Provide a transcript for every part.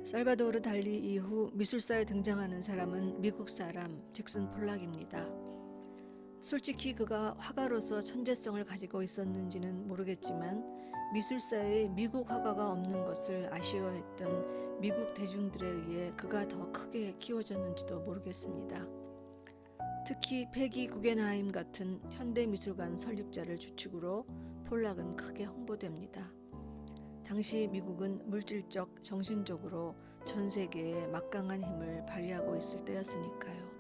살바도르 달리 이후 미술사에 등장하는 사람은 미국 사람 잭슨 폴락입니다. 솔직히 그가 화가로서 천재성을 가지고 있었는지는 모르겠지만 미술사에 미국 화가가 없는 것을 아쉬워했던 미국 대중들에 의해 그가 더 크게 키워졌는지도 모르겠습니다. 특히 패기 구겐하임 같은 현대미술관 설립자를 주축으로 폴락은 크게 홍보됩니다. 당시 미국은 물질적, 정신적으로 전 세계에 막강한 힘을 발휘하고 있을 때였으니까요.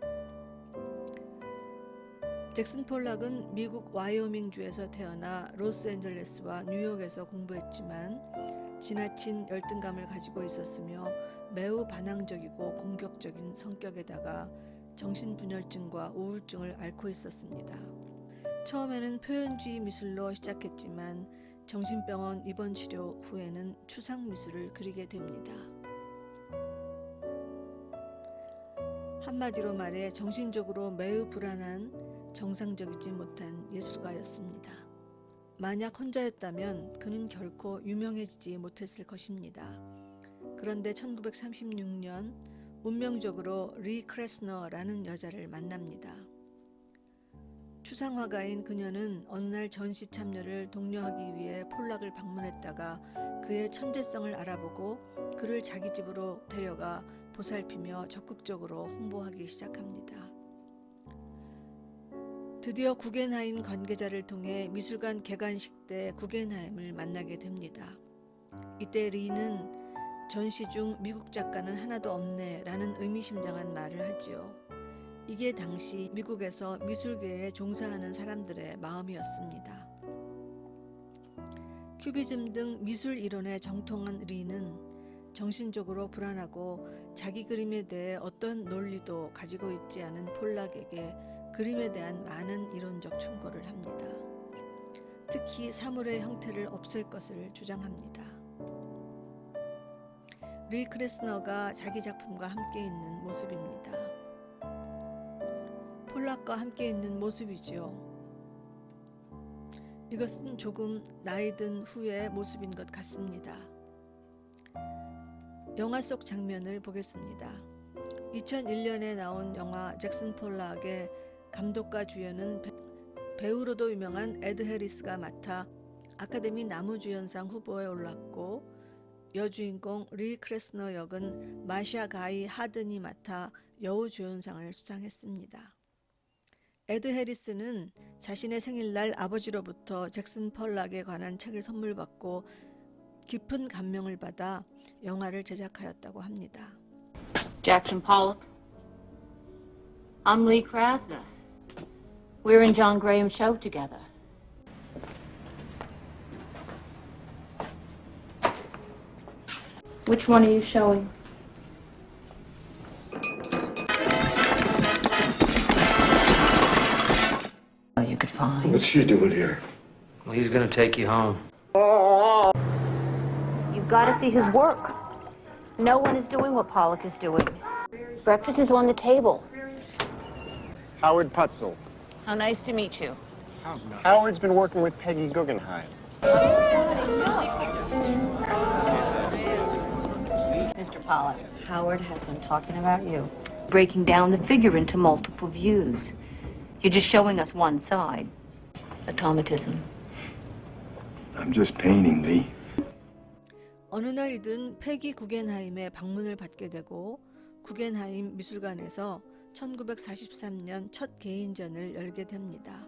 잭슨 폴락은 미국 와이오밍주에서 태어나 로스앤젤레스와 뉴욕에서 공부했지만 지나친 열등감을 가지고 있었으며 매우 반항적이고 공격적인 성격에다가 정신분열증과 우울증을 앓고 있었습니다. 처음에는 표현주의 미술로 시작했지만 정신병원 입원 치료 후에는 추상미술을 그리게 됩니다. 한마디로 말해 정신적으로 매우 불안한 정상적이지 못한 예술가였습니다. 만약 혼자였다면 그는 결코 유명해지지 못했을 것입니다. 그런데 1936년 운명적으로 리 크레스너라는 여자를 만납니다. 추상화가인 그녀는 어느 날 전시 참여를 독려하기 위해 폴락을 방문했다가 그의 천재성을 알아보고 그를 자기 집으로 데려가 보살피며 적극적으로 홍보하기 시작합니다. 드디어 구겐하임 관계자를 통해 미술관 개관식 때 구겐하임을 만나게 됩니다. 이때 리는 전시 중 미국 작가는 하나도 없네 라는 의미심장한 말을 하지요. 이게 당시 미국에서 미술계에 종사하는 사람들의 마음이었습니다. 큐비즘 등 미술 이론에 정통한 리는 정신적으로 불안하고 자기 그림에 대해 어떤 논리도 가지고 있지 않은 폴락에게 그림에 대한 많은 이론적 충고를 합니다. 특히 사물의 형태를 없앨 것을 주장합니다. 리 크레스너가 자기 작품과 함께 있는 모습입니다. 폴락과 함께 있는 모습이지요. 이것은 조금 나이 든 후의 모습인 것 같습니다. 영화 속 장면을 보겠습니다. 2001년에 나온 영화 잭슨 폴락의 감독과 주연은 배우로도 유명한 에드 해리스가 맡아 아카데미 남우주연상 후보에 올랐고 여주인공 리 크레스너 역은 마샤 가이 하든이 맡아 여우조연상을 수상했습니다. 에드 해리스는 자신의 생일날 아버지로부터 잭슨 폴락에 관한 책을 선물 받고 깊은 감명을 받아 영화를 제작하였다고 합니다. Jackson Pollock. I'm Lee Krasner. We're in John Graham's show together. Which one are you showing? Oh, you could find. What's she doing here? Well, he's gonna take you home. You've got to see his work. No one is doing what Pollock is doing. Breakfast is on the table. Howard Putzel. How nice to meet you. Howard's been working with Peggy Guggenheim. Mr. Pollock, Howard has been talking about you. Breaking down the figure into multiple views. You're just showing us one side. Automatism. I'm just painting, Lee. 어느 날 이들은 패기 구겐하임의 방문을 받게 되고 구겐하임 미술관에서 1943년 첫 개인전을 열게 됩니다.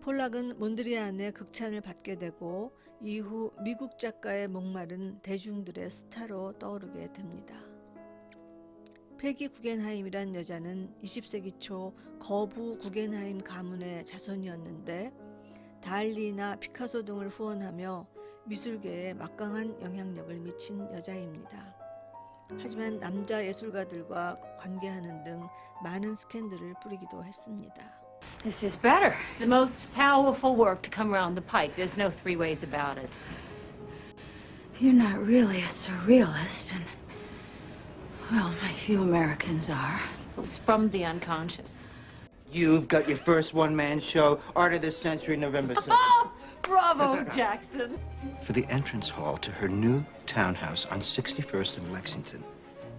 폴락은 몬드리안의 극찬을 받게 되고 이후 미국 작가의 목마른 대중들의 스타로 떠오르게 됩니다. 패기 구겐하임이란 여자는 20세기 초 거부 구겐하임 가문의 자손이었는데 달리나 피카소 등을 후원하며 미술계에 막강한 영향력을 미친 여자입니다. 하지만 남자 예술가들과 관계하는 등 많은 스캔들을 뿌리기도 했습니다. This is better. The most powerful work to come around the pike. There's no three ways about it. You're not really a surrealist, and, well, my few Americans are. It's from the unconscious. You've got your first one-man show, Art of the Century, November 7th. Oh, Bravo, Jackson. For the entrance hall to her new townhouse on 61st and Lexington.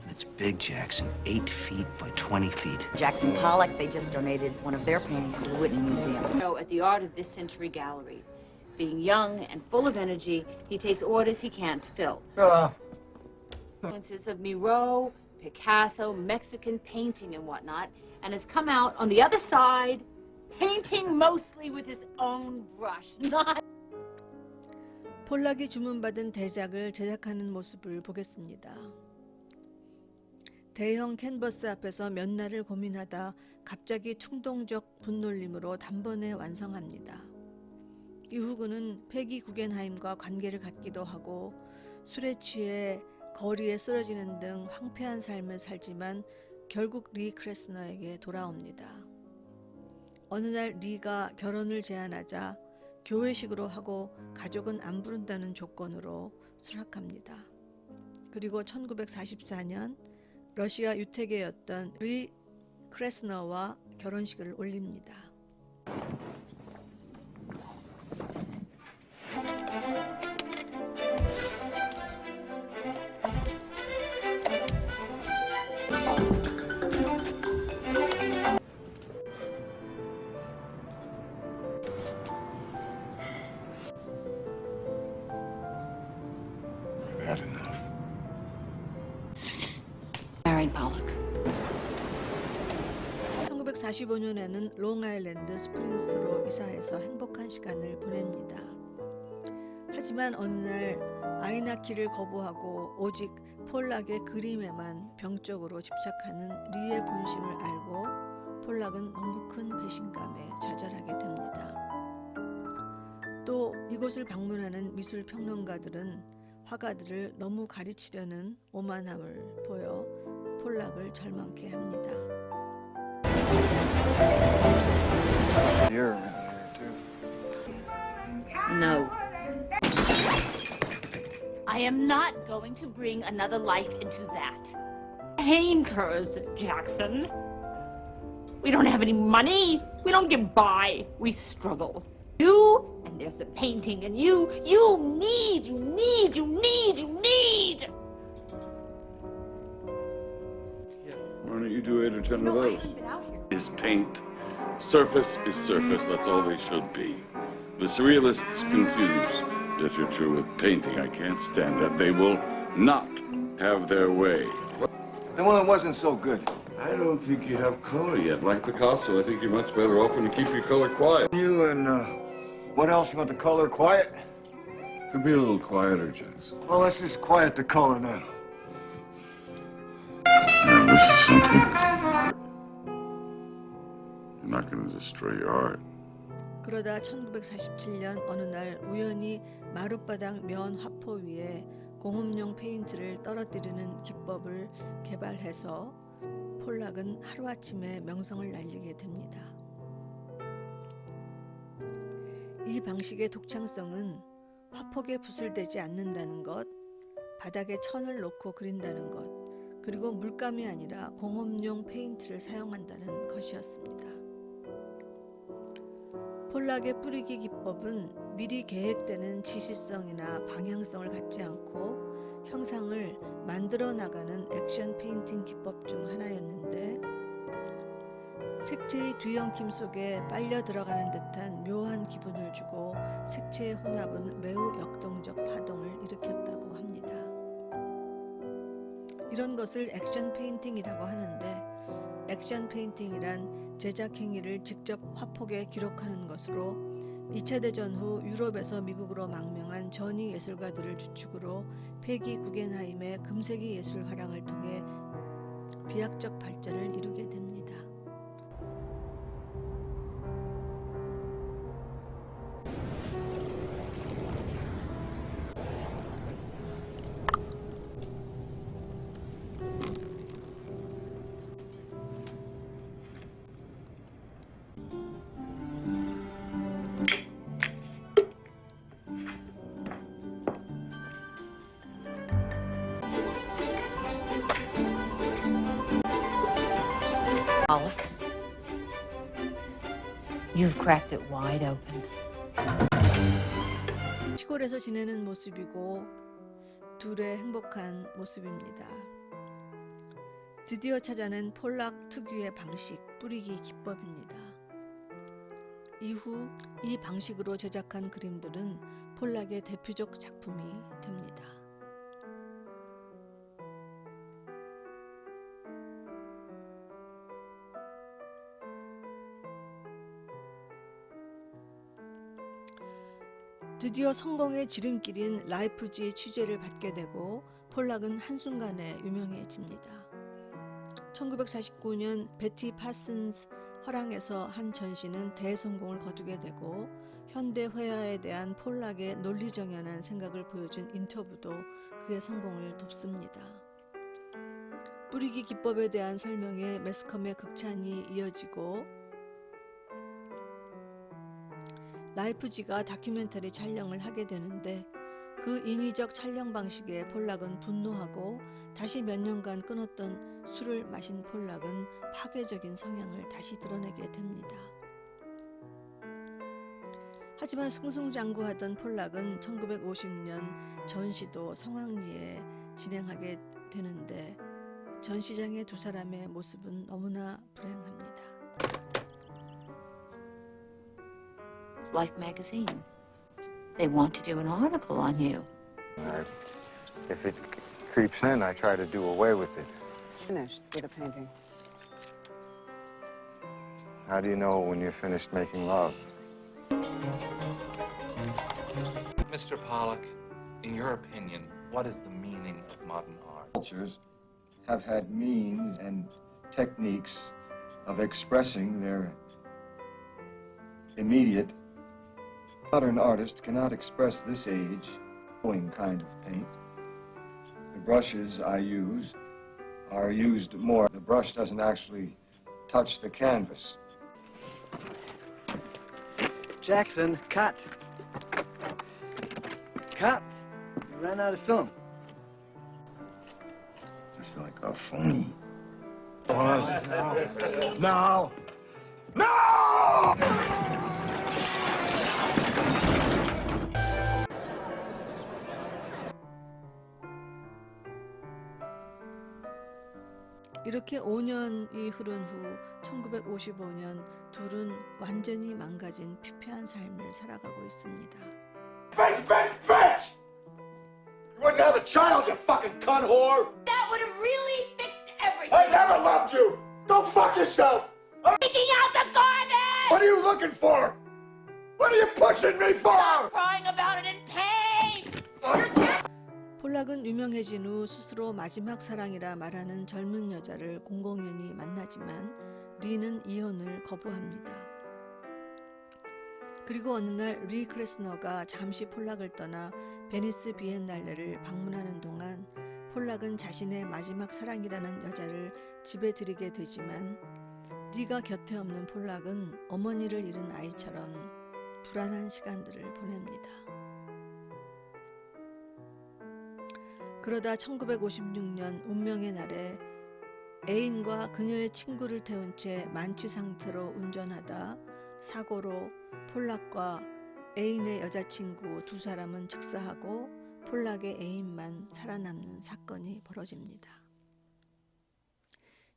And it's big, Jackson, 8 feet by 20 feet. Jackson Pollock, they just donated one of their paintings to the Whitney Museum. So at the Art of This Century Gallery, being young and full of energy, he takes orders he can't fill. Influences of Miro, Picasso, Mexican painting and whatnot, and has come out on the other side, painting mostly with his own brush, not... 폴락이 주문받은 대작을 제작하는 모습을 보겠습니다. 대형 캔버스 앞에서 몇 날을 고민하다 갑자기 충동적 분놀림으로 단번에 완성합니다. 이후 그는 패기 구겐하임과 관계를 갖기도 하고 술에 취해 거리에 쓰러지는 등 황폐한 삶을 살지만 결국 리 크레스너에게 돌아옵니다. 어느 날 리가 결혼을 제안하자 교회식으로 하고 가족은 안 부른다는 조건으로 수락합니다. 그리고 1944년 러시아 유태계였던 리 크레스너와 결혼식을 올립니다. I've had enough. Married Pollock. 1945년에는 롱아일랜드 스프링스로 이사해서 행복한 시간을 보냅니다. 하지만 어느 날 아이 낳기를 거부하고 오직 폴락의 그림에만 병적으로 집착하는 리의 본심을 알고 폴락은 너무 큰 배신감에 좌절하게 됩니다. 또 이곳을 방문하는 미술 평론가들은 화가들을 너무 가르치려는 오만함을 보여 폴락을 절망케 합니다. You're in here, too. No. I am not going to bring another life into that. Painters, Jackson. We don't have any money. We don't get by. We struggle. You, and there's the painting, and you need. Why don't you do 8 or 10 of those? Is paint. Surface is surface. That's all they should be. The surrealists confuse literature with painting. I can't stand that. They will not have their way. The one that wasn't so good. I don't think you have color yet. Like Picasso, I think you're much better off when you keep your color quiet. You and, what else? You want the color quiet? Could be a little quieter, Jackson. Well, let's just quiet the color now. Now, this is something. You're not going to destroy your art. 그러다 1947년 어느 날 우연히 마룻바닥 면 화포 위에 공업용 페인트를 떨어뜨리는 기법을 개발해서 폴락은 하루아침에 명성을 날리게 됩니다. 이 방식의 독창성은 화폭에 부술되지 않는다는 것, 바닥에 천을 놓고 그린다는 것, 그리고 물감이 아니라 공업용 페인트를 사용한다는 것이었습니다. 폴락의 뿌리기 기법은 미리 계획되는 지시성이나 방향성을 갖지 않고 형상을 만들어 나가는 액션 페인팅 기법 중 하나였는데 색채의 뒤엉킴 속에 빨려 들어가는 듯한 묘한 기분을 주고 색채의 혼합은 매우 역동적 파동을 일으켰다고 합니다. 이런 것을 액션 페인팅이라고 하는데 액션 페인팅이란 제작 행위를 직접 화폭에 기록하는 것으로 2차 대전 후 유럽에서 미국으로 망명한 전위 예술가들을 주축으로 패기 구겐하임의 금세기 예술 화랑을 통해 비약적 발전을 이루게 됩니다. Pollock, you've cracked it wide open. 시골에서 지내는 모습이고 둘의 행복한 모습입니다. 드디어 찾아낸 폴락 특유의 방식, 뿌리기 기법입니다. 이후 이 방식으로 제작한 그림들은 폴락의 대표적 작품이 됩니다. 드디어 성공의 지름길인 라이프지 취재를 받게 되고 폴락은 한순간에 유명해집니다. 1949년 베티 파슨스 화랑에서 한 전시는 대성공을 거두게 되고 현대 회화에 대한 폴락의 논리정연한 생각을 보여준 인터뷰도 그의 성공을 돕습니다. 뿌리기 기법에 대한 설명에 매스컴의 극찬이 이어지고 라이프지가 다큐멘터리 촬영을 하게 되는데 그 인위적 촬영 방식에 폴락은 분노하고 다시 몇 년간 끊었던 술을 마신 폴락은 파괴적인 성향을 다시 드러내게 됩니다. 하지만 승승장구하던 폴락은 1950년 전시도 성황리에 진행하게 되는데 전시장의 두 사람의 모습은 너무나 불행합니다. Life magazine. They want to do an article on you. If it creeps in, I try to do away with it. Finished with a painting. How do you know when you're finished making love? Mr. Pollock, in your opinion, what is the meaning of modern art? Cultures have had means and techniques of expressing their immediate. Modern artist cannot express this age flowing kind of paint. The brushes I use are used more. The brush doesn't actually touch the canvas. Jackson, cut. Cut. You ran out of film. I feel like a phony. No! No! 이렇게 5년이 흐른 후 1955년 둘은 완전히 망가진 피폐한 삶을 살아가고 있습니다. Bitch, bitch, bitch! You wouldn't have a child, you fucking cunt whore! That would have really fixed everything. I never loved you! Go fuck yourself! Taking out the garbage! What are you looking for? What are you pushing me for? Stop crying about it in pain! 폴락은 유명해진 후 스스로 마지막 사랑이라 말하는 젊은 여자를 공공연히 만나지만 리는 이혼을 거부합니다. 그리고 어느 날 리 크레스너가 잠시 폴락을 떠나 베니스 비엔날레를 방문하는 동안 폴락은 자신의 마지막 사랑이라는 여자를 집에 들이게 되지만 리가 곁에 없는 폴락은 어머니를 잃은 아이처럼 불안한 시간들을 보냅니다. 그러다 1956년 운명의 날에 애인과 그녀의 친구를 태운 채 만취 상태로 운전하다 사고로 폴락과 애인의 여자친구 두 사람은 즉사하고 폴락의 애인만 살아남는 사건이 벌어집니다.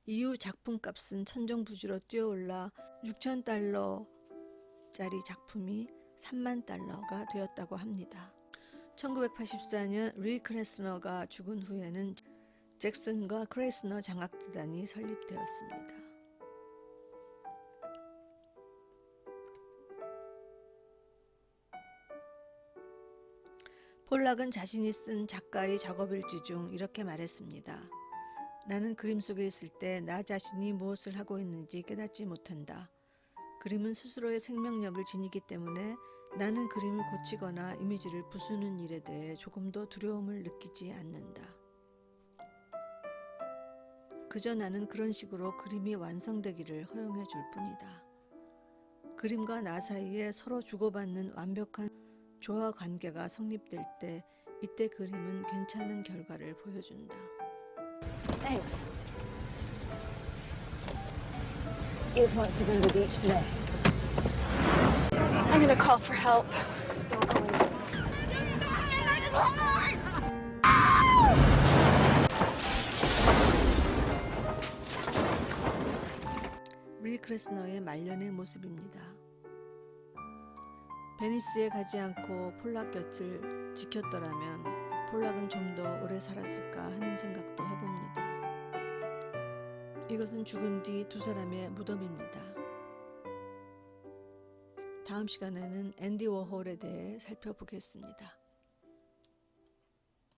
이후 작품값은 천정부지로 뛰어올라 $6,000짜리 작품이 $30,000가 되었다고 합니다. 1984년 리 크레스너가 죽은 후에는 잭슨과 크레스너 장학재단이 설립되었습니다. 폴락은 자신이 쓴 작가의 작업일지 중 이렇게 말했습니다. 나는 그림 속에 있을 때 나 자신이 무엇을 하고 있는지 깨닫지 못한다. 그림은 스스로의 생명력을 지니기 때문에 나는 그림을 고치거나 이미지를 부수는 일에 대해 조금도 두려움을 느끼지 않는다. 그저 나는 그런 식으로 그림이 완성되기를 허용해 줄 뿐이다. 그림과 나 사이에 서로 주고받는 완벽한 조화 관계가 성립될 때 이때 그림은 괜찮은 결과를 보여준다. Thanks. Eve wants to go to the beach today. I'm gonna call for help. Don't go anywhere. 리 크레스너의 말년의 모습입니다. 베니스에 가지 않고 폴락 곁을 지켰더라면 폴락은 좀 더 오래 살았을까 하는 생각도 해봅니다. 이것은 죽은 뒤 두 사람의 무덤입니다. 다음 시간에는 앤디 워홀에 대해 살펴보겠습니다.